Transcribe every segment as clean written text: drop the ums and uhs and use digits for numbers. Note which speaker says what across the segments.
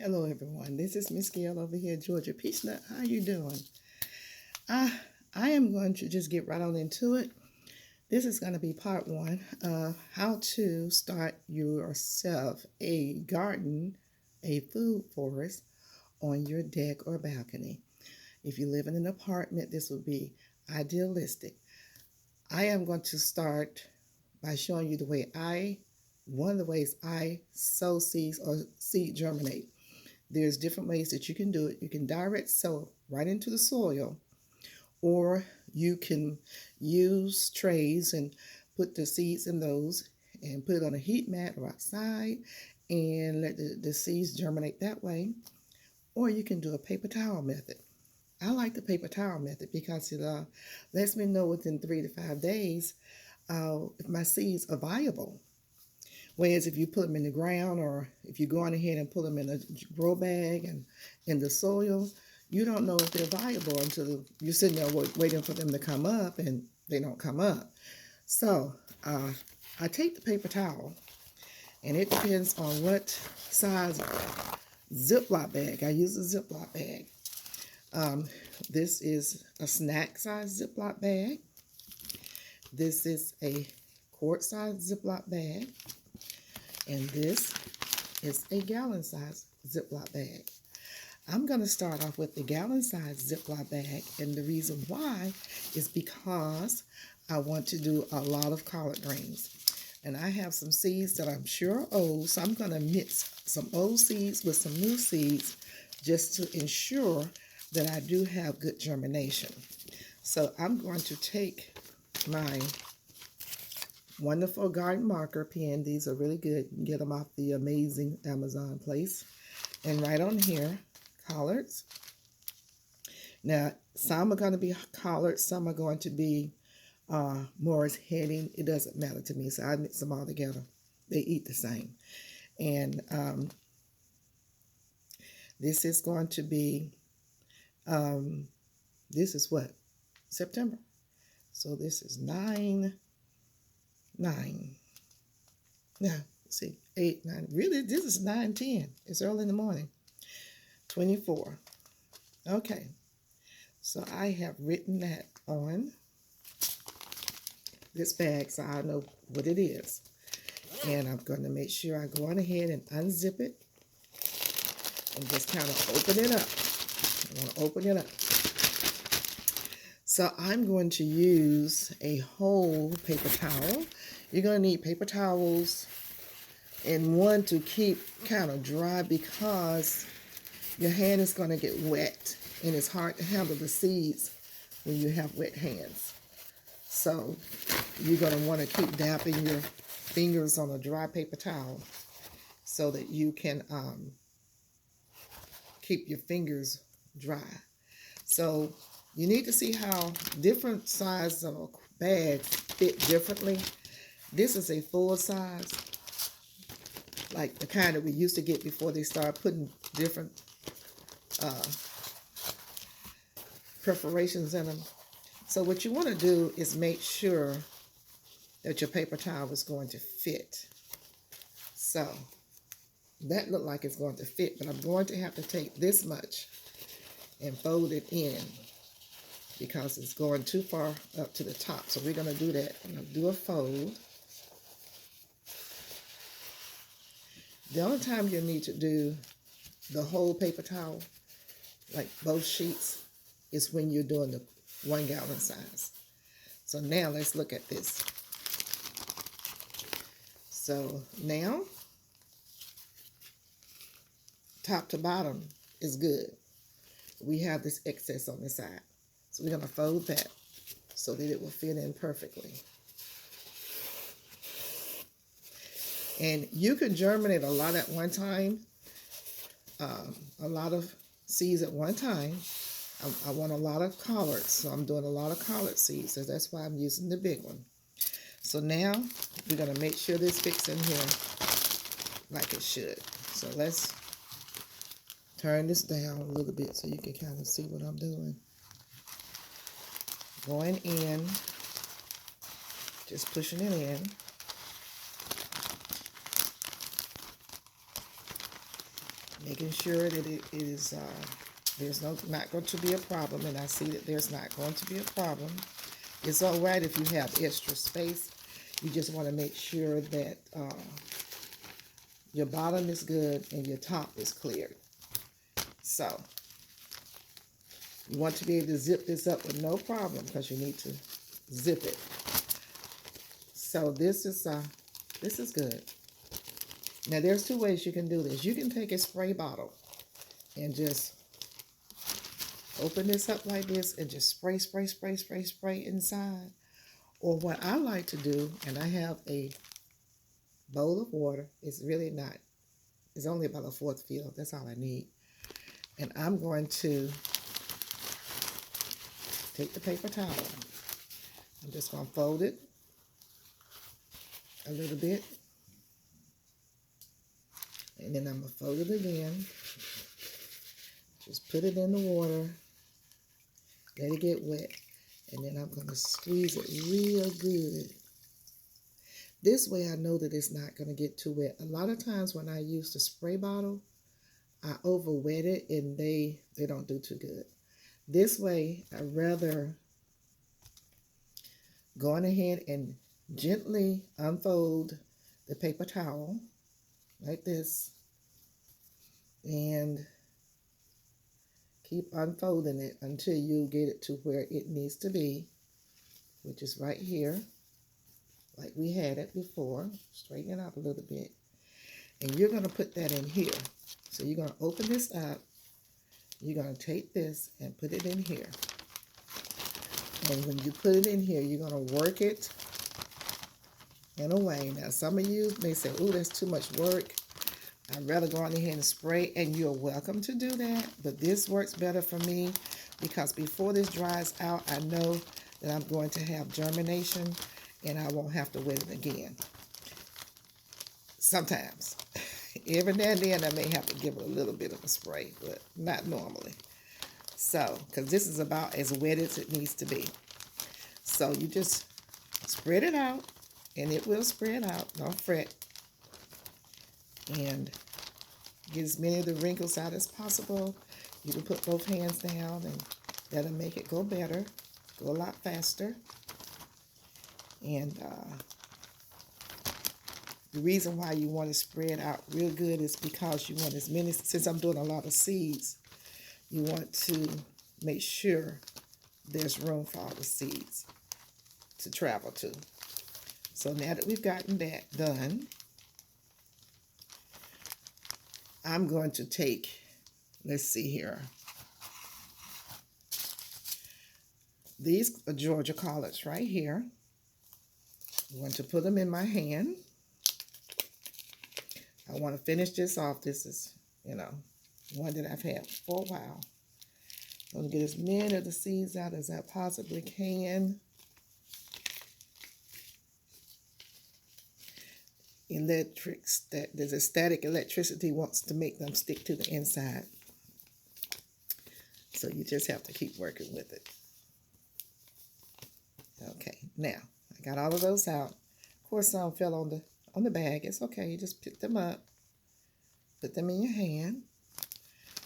Speaker 1: Hello everyone, this is Miss Gail over here at Georgia Peachnut. How you doing? I am going to just get right on into it. This is going to be part one of how to start yourself a garden, a food forest on your deck or balcony. If you live in an apartment, this would be idealistic. I am going to start by showing you one of the ways I sow seeds or seed germinate. There's different ways that you can do it. You can direct sow right into the soil, or you can use trays and put the seeds in those and put it on a heat mat or outside and let the seeds germinate that way. Or you can do a paper towel method. I like the paper towel method because it lets me know within 3 to 5 days if my seeds are viable. Whereas if you put them in the ground or if you go on ahead and put them in a grow bag and in the soil, you don't know if they're viable until you're sitting there waiting for them to come up and they don't come up. So I take the paper towel, and it depends on what size Ziploc bag. I use a Ziploc bag. This is a snack size Ziploc bag. This is a quart size Ziploc bag. And this is a gallon size Ziploc bag. I'm going to start off with the gallon size Ziploc bag, and the reason why is because I want to do a lot of collard greens. And I have some seeds that I'm sure are old, so I'm going to mix some old seeds with some new seeds just to ensure that I do have good germination. So I'm going to take my wonderful garden marker pen. These are really good. You can get them off the amazing Amazon place. And right on here, collards. Now, some are going to be collards. Some are going to be Morris heading. It doesn't matter to me. So I mix them all together. They eat the same. And this is going to be, this is what? September. So this is 9. Yeah, let's see, 8, 9. Really, this is 9, 10. It's early in the morning. 24. Okay, so I have written that on this bag so I know what it is. And I'm going to make sure I go on ahead and unzip it and just kind of open it up. I want to open it up. So I'm going to use a whole paper towel. You're going to need paper towels and one to keep kind of dry because your hand is going to get wet and it's hard to handle the seeds when you have wet hands. So you're going to want to keep dapping your fingers on a dry paper towel so that you can keep your fingers dry. So you need to see how different sizes of bags fit differently. This is a full size, like the kind that we used to get before they started putting different perforations in them. So what you want to do is make sure that your paper towel is going to fit. So that looked like it's going to fit, but I'm going to have to take this much and fold it in because it's going too far up to the top. So we're going to do that. I'm going to do a fold. The only time you need to do the whole paper towel, like both sheets, is when you're doing the 1 gallon size. So now let's look at this. So now, top to bottom is good. We have this excess on the side. So we're going to fold that so that it will fit in perfectly. And you can germinate a lot at one time, a lot of seeds at one time. I want a lot of collards, so I'm doing a lot of collard seeds, so that's why I'm using the big one. So now we're going to make sure this fits in here like it should. So let's turn this down a little bit so you can kind of see what I'm doing. Going in, just pushing it in. making sure that it is, there's not going to be a problem, and I see that there's not going to be a problem. It's all right if you have extra space. You just want to make sure that your bottom is good and your top is cleared. So you want to be able to zip this up with no problem, because you need to zip it. So this is good. Now there's two ways you can do this. You can take a spray bottle and just open this up like this and just spray inside. Or what I like to do, and I have a bowl of water. It's really not, it's only about a fourth fill. That's all I need. And I'm going to take the paper towel. I'm just going to fold it a little bit. And then I'm going to fold it again. Just put it in the water. Let it get wet. And then I'm going to squeeze it real good. This way I know that it's not going to get too wet. A lot of times when I use the spray bottle, I over wet it and they don't do too good. This way, I'd rather go on ahead and gently unfold the paper towel like this and keep unfolding it until you get it to where it needs to be, which is right here, like we had it before. Straighten it out a little bit. And you're going to put that in here. So you're going to open this up. You're going to take this and put it in here. And when you put it in here, you're going to work it in a way. Now, some of you may say, oh, that's too much work. I'd rather go on ahead and spray, and you're welcome to do that. But this works better for me because before this dries out, I know that I'm going to have germination and I won't have to wet it again. Sometimes. Every now and then I may have to give it a little bit of a spray, but not normally. So, because this is about as wet as it needs to be. So you just spread it out, and it will spread out. Don't fret. And get as many of the wrinkles out as possible. You can put both hands down, and that'll make it go better, go a lot faster. And the reason why you want to spread out real good is because you want as many, since I'm doing a lot of seeds, you want to make sure there's room for all the seeds to travel to. So now that we've gotten that done, I'm going to take, let's see here. These are Georgia collards right here. I'm going to put them in my hand. I want to finish this off. This is, one that I've had for a while. I'm going to get as many of the seeds out as I possibly can. There's a static electricity wants to make them stick to the inside. So you just have to keep working with it. Okay, now I got all of those out. Of course, some fell on the bag. It's okay. You just pick them up, put them in your hand,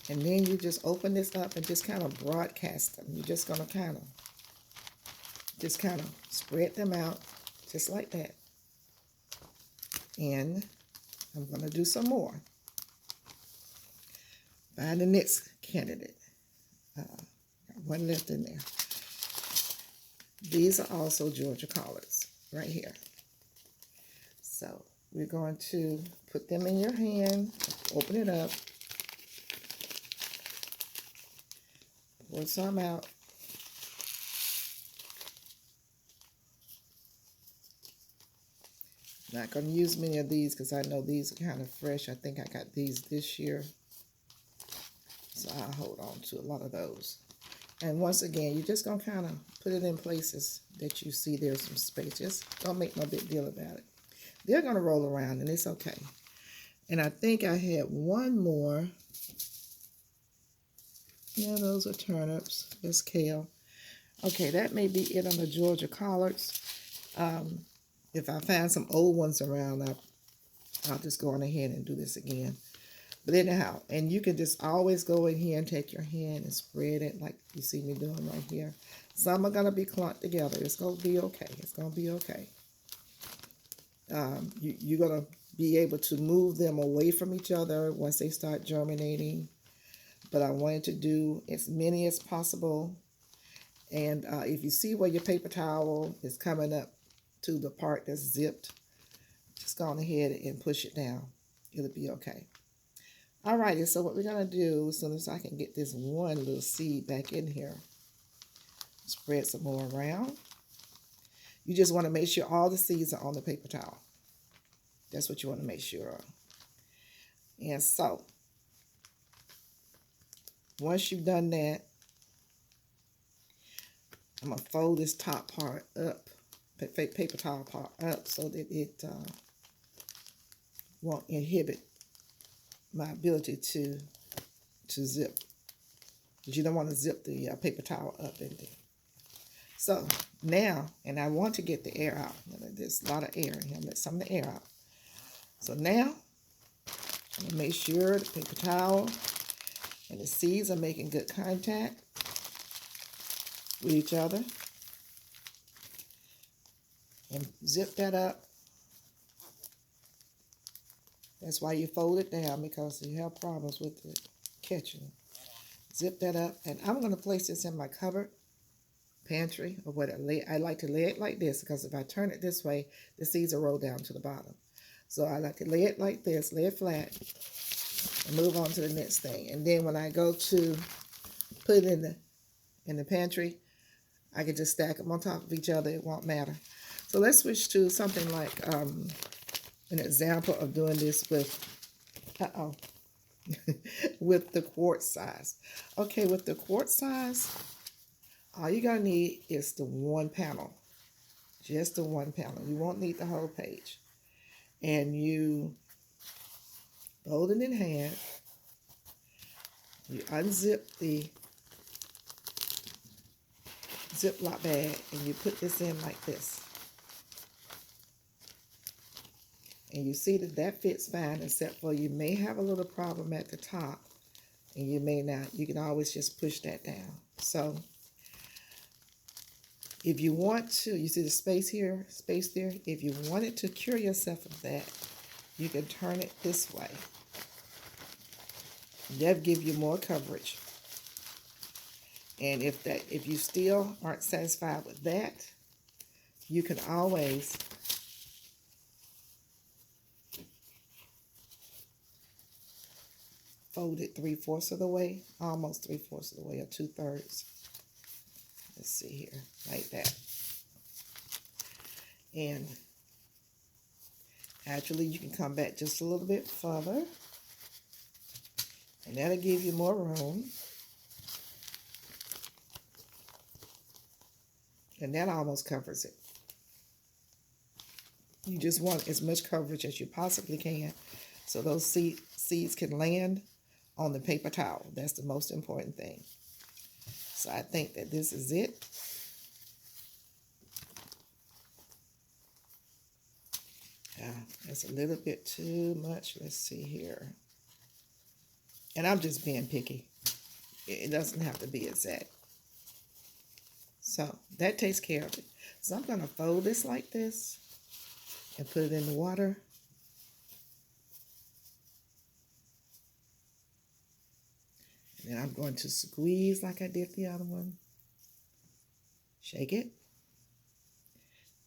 Speaker 1: and then you just open this up and just kind of broadcast them. You're just going to kind of spread them out just like that. And I'm going to do some more. Find the next candidate. Got one left in there. These are also Georgia collards right here. So we're going to put them in your hand, open it up, pour some out. Not going to use many of these because I know these are kind of fresh. I think I got these this year. So I'll hold on to a lot of those. And once again, you're just going to kind of put it in places that you see there's some space. Just don't make no big deal about it. They're going to roll around, and it's okay. And I think I had one more. Yeah, those are turnips. That's kale. Okay, that may be it on the Georgia collards. If I find some old ones around, I'll just go on ahead and do this again. But anyhow, and you can just always go in here and take your hand and spread it like you see me doing right here. Some are going to be clumped together. It's going to be okay. It's going to be okay. You're going to be able to move them away from each other once they start germinating. But I wanted to do as many as possible. And if you see where your paper towel is coming up to the part that's zipped, just go on ahead and push it down. It'll be okay. Alrighty, so what we're going to do, as soon as I can get this one little seed back in here, spread some more around. You just want to make sure all the seeds are on the paper towel. That's what you want to make sure of. And so, once you've done that, I'm going to fold this top part up, paper towel part up, so that it won't inhibit my ability to zip. Because you don't want to zip the paper towel up in there. So now, and I want to get the air out. There's a lot of air in here. Let some of the air out. So now, I'm going to make sure the paper towel and the seeds are making good contact with each other. And zip that up. That's why you fold it down, because you have problems with it catching. Zip that up, and I'm going to place this in my cupboard, pantry, or what I like to lay it like this, because if I turn it this way, the seeds will roll down to the bottom. So I like to lay it like this, lay it flat, and move on to the next thing. And then when I go to put it in the pantry, I can just stack them on top of each other. It won't matter. So let's switch to something like an example of doing this with, with the quart size. Okay, with the quart size, all you're going to need is the one panel. Just the one panel. You won't need the whole page. And you fold it in half. You unzip the Ziploc bag and you put this in like this. And you see that that fits fine, except for you may have a little problem at the top, and you may not. You can always just push that down. So if you want to, you see the space here, space there. If you wanted to cure yourself of that, you can turn it this way. That'll give you more coverage. And if you still aren't satisfied with that, you can always fold it 3/4 of the way, almost 3/4 of the way, or 2/3. Let's see here, like that. And actually, you can come back just a little bit further, and that'll give you more room. And that almost covers it. You just want as much coverage as you possibly can, so those seeds can land on the paper towel. That's the most important thing. So I think that this is it. That's a little bit too much. Let's see here. And I'm just being picky. It doesn't have to be exact. So that takes care of it. So I'm going to fold this like this and put it in the water. And then I'm going to squeeze like I did the other one. Shake it.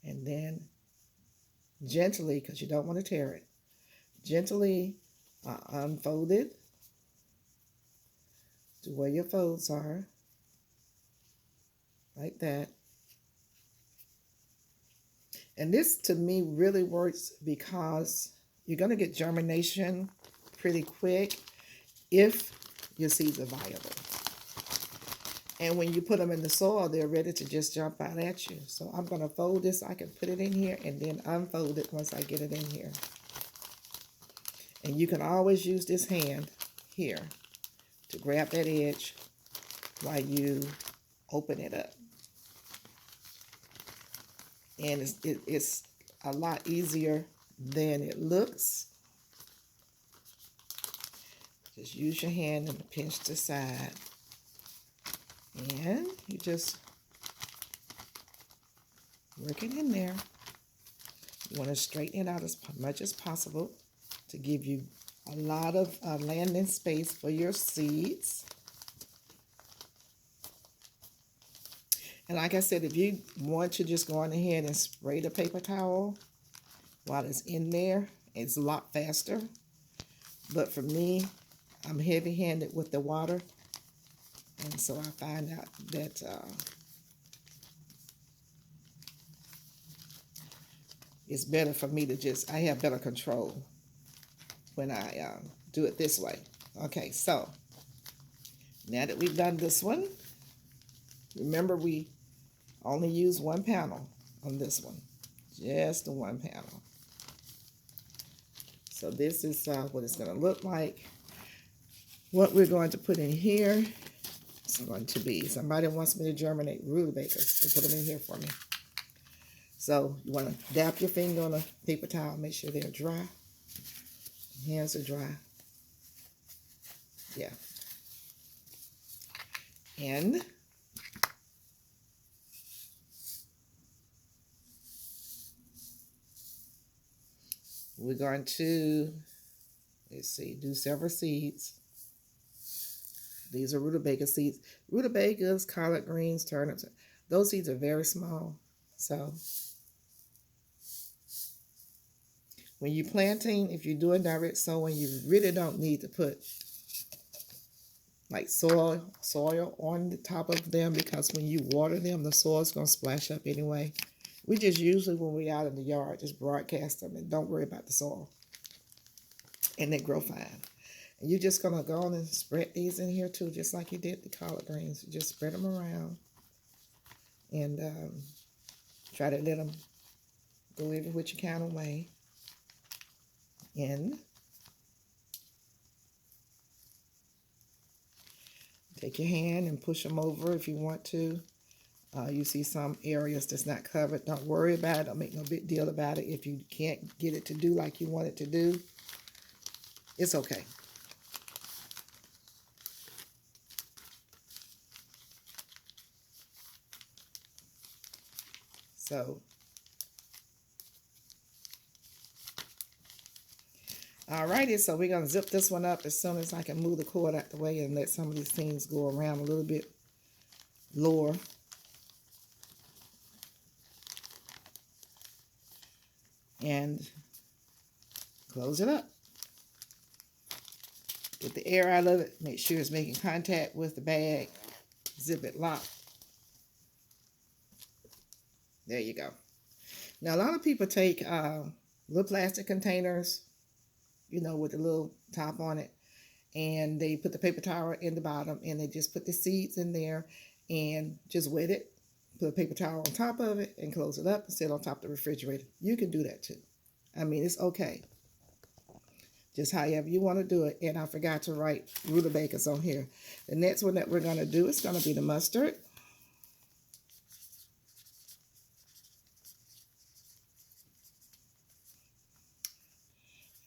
Speaker 1: And then gently, because you don't want to tear it, gently unfold it to where your folds are. Like that. And this to me really works because you're going to get germination pretty quick if your seeds are viable. And when you put them in the soil, they're ready to just jump out at you. So I'm going to fold this so I can put it in here and then unfold it once I get it in here. And you can always use this hand here to grab that edge while you open it up. And it's a lot easier than it looks. Just use your hand and pinch the side. And you just work it in there. You want to straighten it out as much as possible to give you a lot of landing space for your seeds. And like I said, if you want to just go on ahead and spray the paper towel while it's in there, it's a lot faster. But for me, I'm heavy-handed with the water. And so I find out that it's better for me to I have better control when I do it this way. Okay, so now that we've done this one, remember we only use one panel on this one. Just the one panel. So this is what it's going to look like. What we're going to put in here is going to be, somebody wants me to germinate rutabagas. They put them in here for me. So you want to dap your finger on a paper towel, make sure they're dry. Hands are dry. Yeah. And we're going to, let's see, do several seeds. These are rutabaga seeds. Rutabagas, collard greens, turnips, those seeds are very small. So when you're planting, if you're doing direct sowing, you really don't need to put like soil on the top of them, because when you water them, the soil's going to splash up anyway. We just usually, when we're out in the yard, just broadcast them and don't worry about the soil. And they grow fine. And you're just going to go on and spread these in here too, just like you did the collard greens. You just spread them around and try to let them go every which kind of way. And take your hand and push them over if you want to. You see some areas that's not covered. Don't worry about it. Don't make no big deal about it. If you can't get it to do like you want it to do, it's okay. So, alrighty, so we're going to zip this one up as soon as I can move the cord out the way and let some of these things go around a little bit lower. And close it up. Get the air out of it. Make sure it's making contact with the bag. Zip it locked. There you go. Now, a lot of people take little plastic containers, you know, with a little top on it, and they put the paper towel in the bottom, and they just put the seeds in there and just wet it. Put a paper towel on top of it and close it up and sit on top of the refrigerator. You can do that too. I mean, it's okay. Just however you want to do it. And I forgot to write rutabagas on here. The next one that we're going to do is going to be the mustard.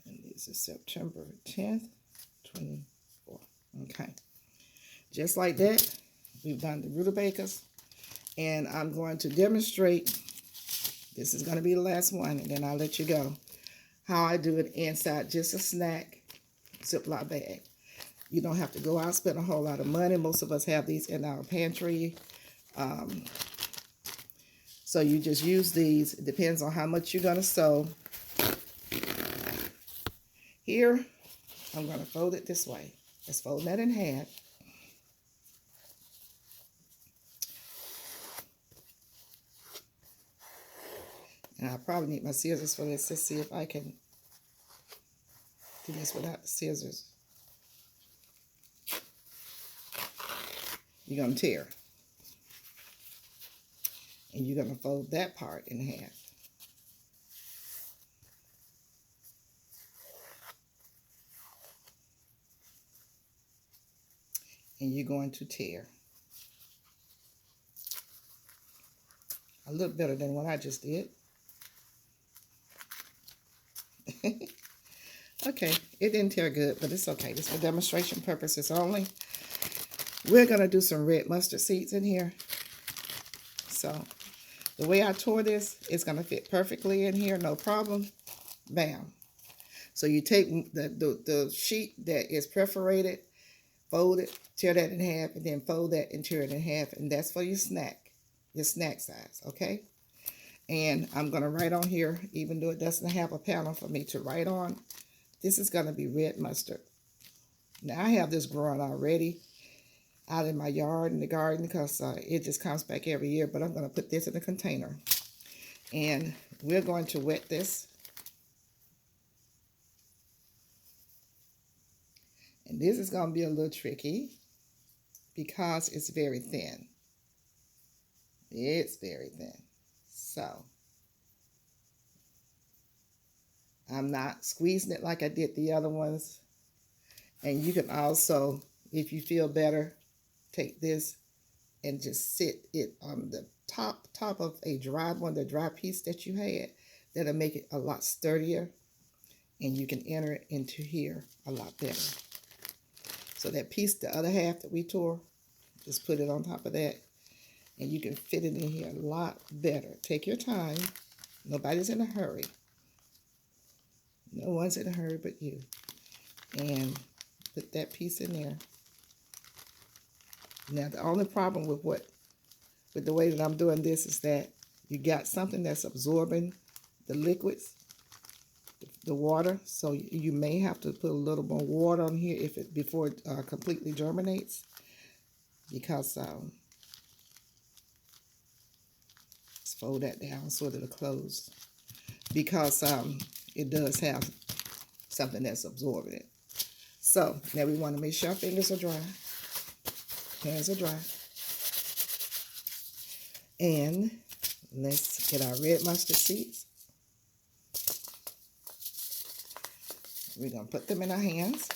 Speaker 1: And this is September 10th, 24. Okay. Just like that, we've done the rutabagas. And I'm going to demonstrate, this is going to be the last one, and then I'll let you go, how I do it inside just a snack Ziploc bag. You don't have to go out and spend a whole lot of money. Most of us have these in our pantry. So you just use these. It depends on how much you're going to sow. Here, I'm going to fold it this way. Let's fold that in half. And I probably need my scissors for this. Let's see if I can do this without the scissors. You're going to tear. And you're going to fold that part in half. And you're going to tear. A little better than what I just did. Okay, it didn't tear good, but it's okay. Just for demonstration purposes only. We're going to do some red mustard seeds in here. So the way I tore this, it's going to fit perfectly in here, no problem. Bam. So you take the sheet that is perforated, fold it, tear that in half, and then fold that and tear it in half, and that's for your snack size, okay? And I'm going to write on here, even though it doesn't have a panel for me to write on, this is going to be red mustard. Now, I have this growing already out in my yard in the garden because it just comes back every year, but I'm going to put this in a container. And we're going to wet this. And this is going to be a little tricky because it's very thin. It's very thin. So I'm not squeezing it like I did the other ones. And you can also, if you feel better, take this and just sit it on the top of a dry one, the dry piece that you had. That'll make it a lot sturdier. And you can enter it into here a lot better. So that piece, the other half that we tore, just put it on top of that. And you can fit it in here a lot better. Take your time. Nobody's in a hurry. No one's in a hurry but you. And put that piece in there. Now, the only problem with the way that I'm doing this is that you got something that's absorbing the liquids, the water. So you may have to put a little more water on here before it completely germinates, because let's fold that down so that it'll close, because it does have something that's absorbing it. So now we want to make sure our fingers are dry. Hands are dry. And let's get our red mustard seeds. We're going to put them in our hands.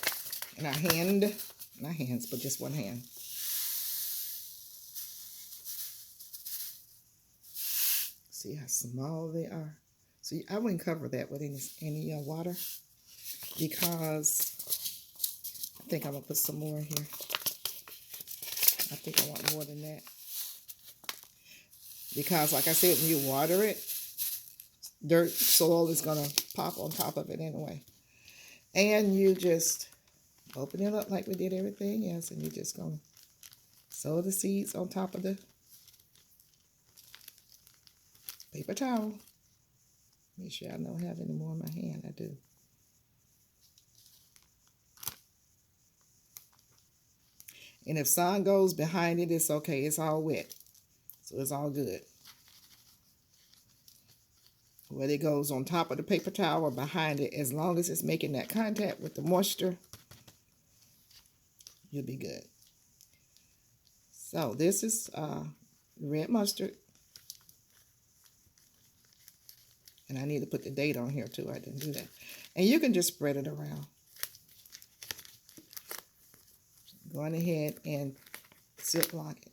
Speaker 1: Not hands, but just one hand. See how small they are? So I wouldn't cover that with any water, because I think I'm going to put some more in here. I think I want more than that. Because like I said, when you water it, dirt, soil is going to pop on top of it anyway. And you just open it up like we did everything else, and you're just going to sow the seeds on top of the paper towel. Make sure I don't have any more in my hand. I do. And if sun goes behind it, it's okay. It's all wet. So it's all good. Whether it goes on top of the paper towel or behind it, as long as it's making that contact with the moisture, you'll be good. So this is red mustard. And I need to put the date on here too. I didn't do that. And you can just spread it around. Going ahead and ziplock it.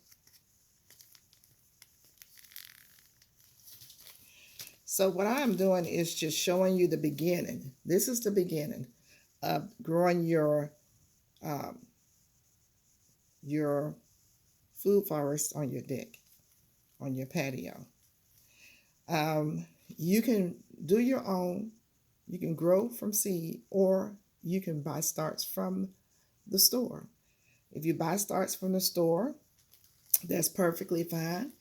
Speaker 1: So what I'm doing is just showing you the beginning. This is the beginning of growing your food forest on your deck, on your patio. You can do your own. You can grow from seed, or you can buy starts from the store. If you buy starts from the store, that's perfectly fine.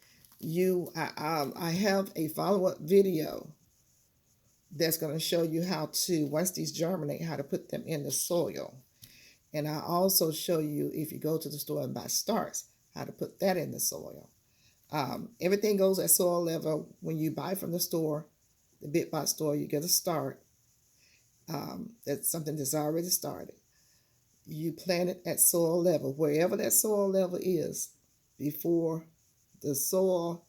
Speaker 1: I have a follow-up video that's going to show you how to, once these germinate, how to put them in the soil. And I also show you, if you go to the store and buy starts, how to put that in the soil. Everything goes at soil level. When you buy from the store, the Big Box store, you get a start. That's something that's already started. You plant it at soil level, wherever that soil level is, before the soil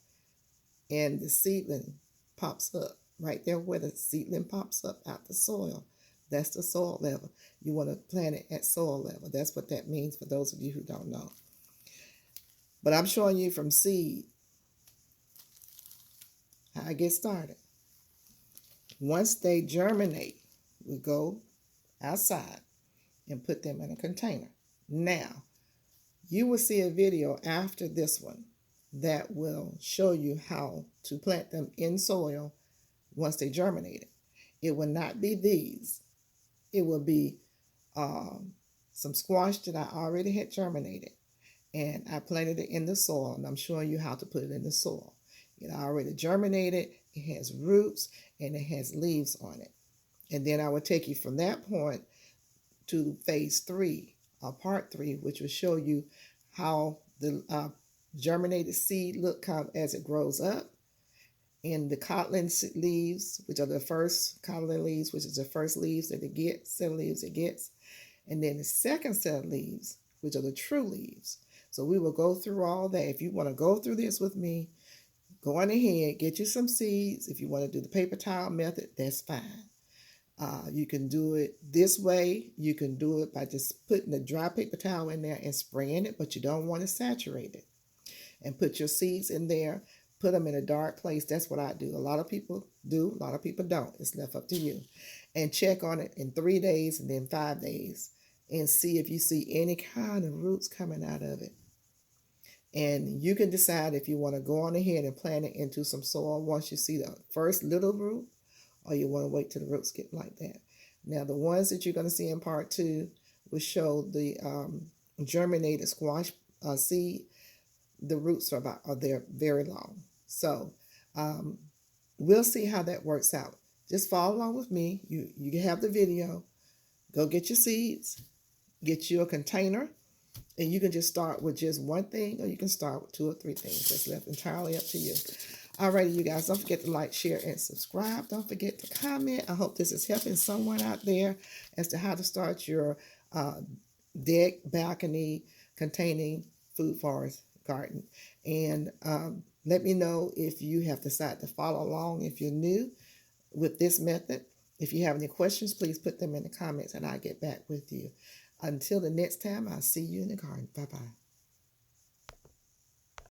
Speaker 1: and the seedling pops up. Right there where the seedling pops up out the soil, that's the soil level. You want to plant it at soil level. That's what that means for those of you who don't know. But I'm showing you from seed how I get started. Once they germinate, we go outside and put them in a container. Now, you will see a video after this one that will show you how to plant them in soil once they germinated. It will not be these. It will be some squash that I already had germinated, and I planted it in the soil, and I'm showing you how to put it in the soil. It already germinated, it has roots, and it has leaves on it. And then I will take you from that point to phase 3, or part 3, which will show you how the germinated seed look as it grows up. And the cotton leaves, which are the first cotton leaves, which is the first leaves that it gets, set of leaves it gets. And then the second set of leaves, which are the true leaves. So we will go through all that. If you want to go through this with me, go on ahead, get you some seeds. If you want to do the paper towel method, that's fine. You can do it this way. You can do it by just putting the dry paper towel in there and spraying it, but you don't want to saturate it. And put your seeds in there. Put them in a dark place. That's what I do. A lot of people do. A lot of people don't. It's left up to you. And check on it in 3 days and then 5 days. And see if you see any kind of roots coming out of it. And you can decide if you want to go on ahead and plant it into some soil once you see the first little root, or you want to wait till the roots get like that. Now, the ones that you're going to see in part 2 will show the germinated squash seed. The roots are they're very long. So we'll see how that works out. Just follow along with me. You have the video. Go get your seeds. Get you a container. And you can just start with just one thing, or you can start with 2 or 3 things. That's left entirely up to you. Alrighty, you guys, don't forget to like, share, and subscribe. Don't forget to comment. I hope this is helping someone out there as to how to start your deck, balcony containing food forest garden. And let me know if you have decided to follow along if you're new with this method. If you have any questions, please put them in the comments and I'll get back with you. Until the next time, I'll see you in the garden. Bye-bye.